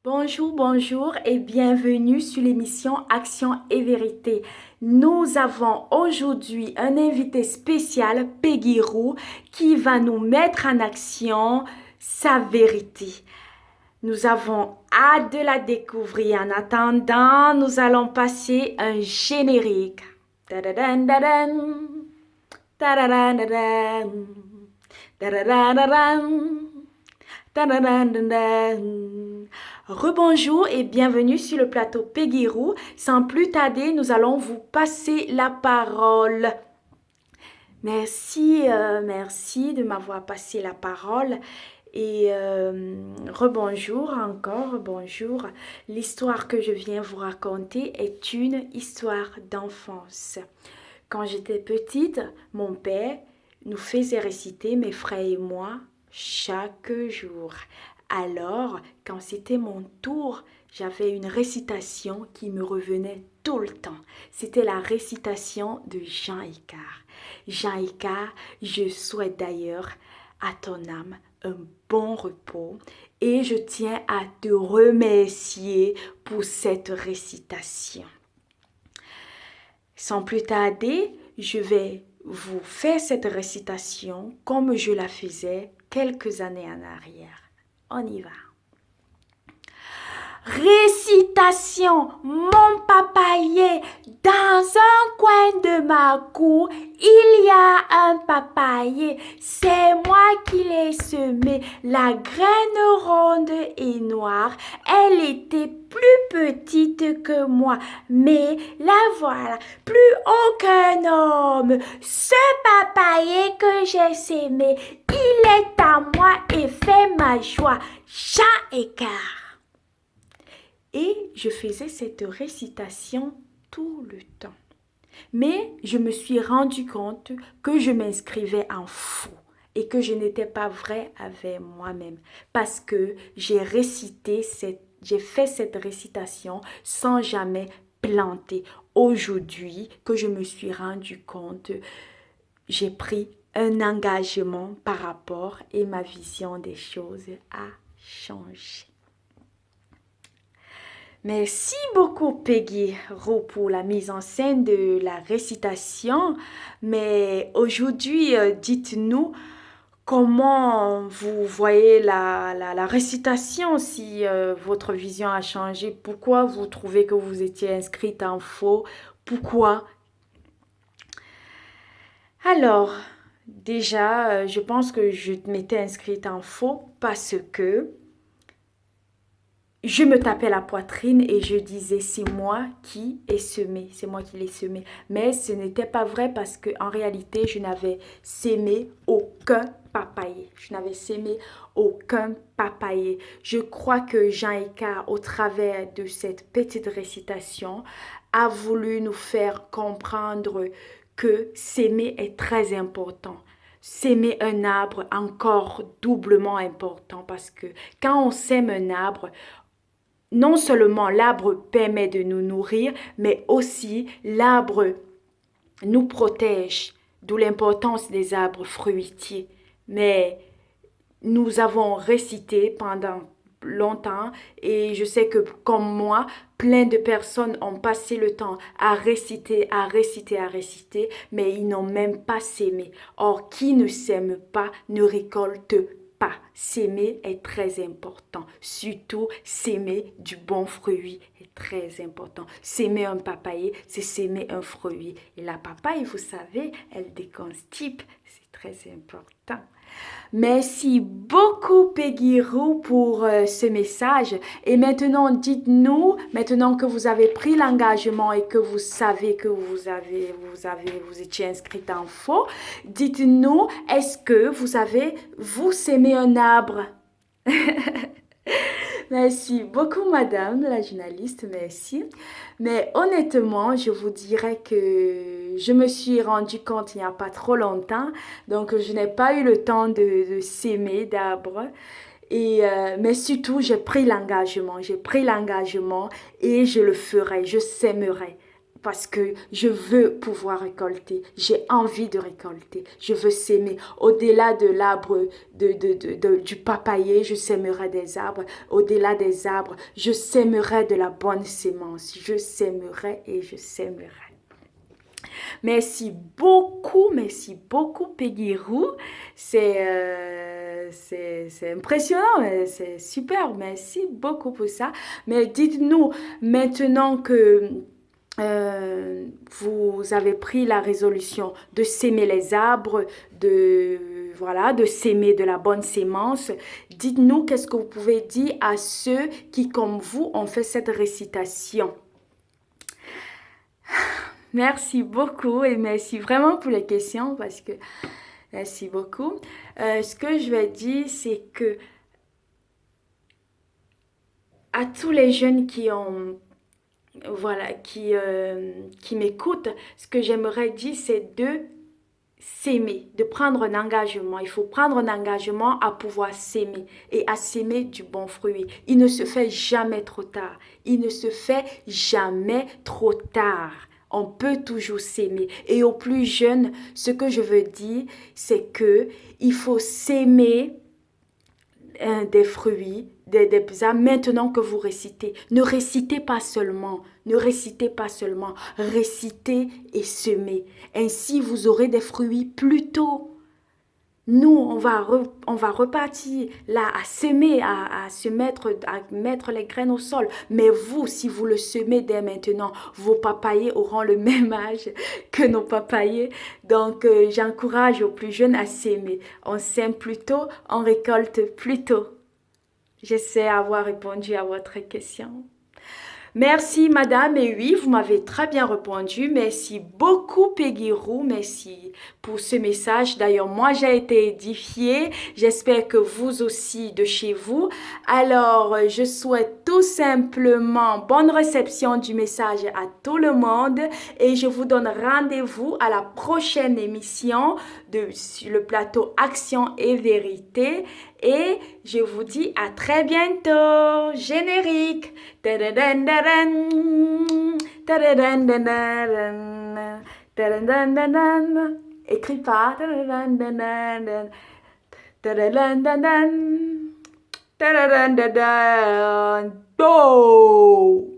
Bonjour, bonjour et bienvenue sur l'émission Action et Vérité. Nous avons aujourd'hui un invité spécial, Peggy Roux, qui va nous mettre en action sa vérité. Nous avons hâte de la découvrir. En attendant, nous allons passer un générique. Tadadam, tadam, tadadam, tadam, tadadam, tadam. Tadadadadam. Rebonjour et bienvenue sur le plateau Peggy Roux. Sans plus tarder, nous allons vous passer la parole. Merci de m'avoir passé la parole. Et rebonjour encore, bonjour. L'histoire que je viens vous raconter est une histoire d'enfance. Quand j'étais petite, mon père nous faisait réciter, mes frères et moi, chaque jour. Alors, quand c'était mon tour, j'avais une récitation qui me revenait tout le temps. C'était la récitation de Jean Icare. Jean Icare, je souhaite d'ailleurs à ton âme un bon repos et je tiens à te remercier pour cette récitation. Sans plus tarder, je vais vous faire cette récitation comme je la faisais quelques années en arrière. On y va. Récitation, mon papayer, dans un coin de ma cour, il y a un papayer, c'est moi qui l'ai semé, la graine ronde et noire, elle était plus petite que moi, mais la voilà, plus haut qu'un homme, ce papayer que j'ai semé, il est à moi et fait ma joie, Jean Icare. Et je faisais cette récitation tout le temps. Mais je me suis rendu compte que je m'inscrivais en faux et que je n'étais pas vrai avec moi-même parce que j'ai fait cette récitation sans jamais planter. Aujourd'hui que je me suis rendu compte, j'ai pris un engagement par rapport et ma vision des choses a changé. Merci beaucoup Peggy Roux pour la mise en scène de la récitation. Mais aujourd'hui, dites-nous comment vous voyez la récitation, si votre vision a changé. Pourquoi vous trouvez que vous étiez inscrite en faux? Pourquoi? Alors, déjà, je pense que je m'étais inscrite en faux parce que je me tapais la poitrine et je disais c'est moi qui ai semé, c'est moi qui l'ai semé. Mais ce n'était pas vrai parce qu'en réalité, je n'avais sémé aucun papayer. Je n'avais sémé aucun papayer. Je crois que Jean Icare, au travers de cette petite récitation, a voulu nous faire comprendre que s'aimer est très important. S'aimer un arbre encore doublement important parce que quand on sème un arbre, non seulement l'arbre permet de nous nourrir, mais aussi l'arbre nous protège, d'où l'importance des arbres fruitiers. Mais nous avons récité pendant longtemps et je sais que comme moi, plein de personnes ont passé le temps à réciter, à réciter, à réciter, mais ils n'ont même pas s'aimé. Or, qui ne sème pas ne récolte pas. S'aimer est très important. Surtout, s'aimer du bon fruit est très important. S'aimer un papayer, c'est s'aimer un fruit. Et la papaye, vous savez, elle déconstipe. C'est très important. Merci beaucoup Peggy Roux pour ce message. Et maintenant, dites-nous, maintenant que vous avez pris l'engagement et que vous savez que vous étiez inscrite en faux, dites-nous, est-ce que vous sémez un arbre? Merci beaucoup, madame la journaliste, merci. Mais honnêtement, je vous dirais que je me suis rendu compte il n'y a pas trop longtemps, donc je n'ai pas eu le temps de s'aimer d'arbres. Mais surtout, j'ai pris l'engagement et je le ferai, je sèmerai. parce que je veux pouvoir récolter. J'ai envie de récolter. Je veux s'aimer. Au-delà de l'arbre du papayer, je sèmerai des arbres. Au-delà des arbres, je sèmerai de la bonne sémence. Je sèmerai et je sèmerai. Merci beaucoup, Peggy Roux. C'est impressionnant, c'est super. Merci beaucoup pour ça. Mais dites-nous, maintenant que vous avez pris la résolution de s'aimer les arbres, de s'aimer de la bonne sémence. Dites-nous qu'est-ce que vous pouvez dire à ceux qui, comme vous, ont fait cette récitation. Merci beaucoup et merci vraiment pour les questions parce que merci beaucoup. Ce que je vais dire, c'est que à tous les jeunes qui m'écoutent, ce que j'aimerais dire, c'est de s'aimer, de prendre un engagement. Il faut prendre un engagement à pouvoir s'aimer et à s'aimer du bon fruit. Il ne se fait jamais trop tard. Il ne se fait jamais trop tard. On peut toujours s'aimer. Et aux plus jeunes, ce que je veux dire, c'est que il faut s'aimer des fruits, des âmes maintenant que vous récitez. Ne récitez pas seulement, ne récitez pas seulement, récitez et semez. Ainsi, vous aurez des fruits plus tôt. Nous, on va repartir là à semer, à mettre les graines au sol. Mais vous, si vous le semez dès maintenant, vos papayers auront le même âge que nos papayers. Donc, j'encourage aux plus jeunes à s'aimer. On sème plus tôt, on récolte plus tôt. J'essaie d'avoir répondu à votre question. Merci madame, et oui, vous m'avez très bien répondu. Merci beaucoup Peggy Roux, merci pour ce message. D'ailleurs, moi j'ai été édifiée, j'espère que vous aussi de chez vous. Alors, je souhaite tout simplement bonne réception du message à tout le monde et je vous donne rendez-vous à la prochaine émission sur le plateau Action et Vérité. Et je vous dis à très bientôt. Générique. Écrit pas. Oh!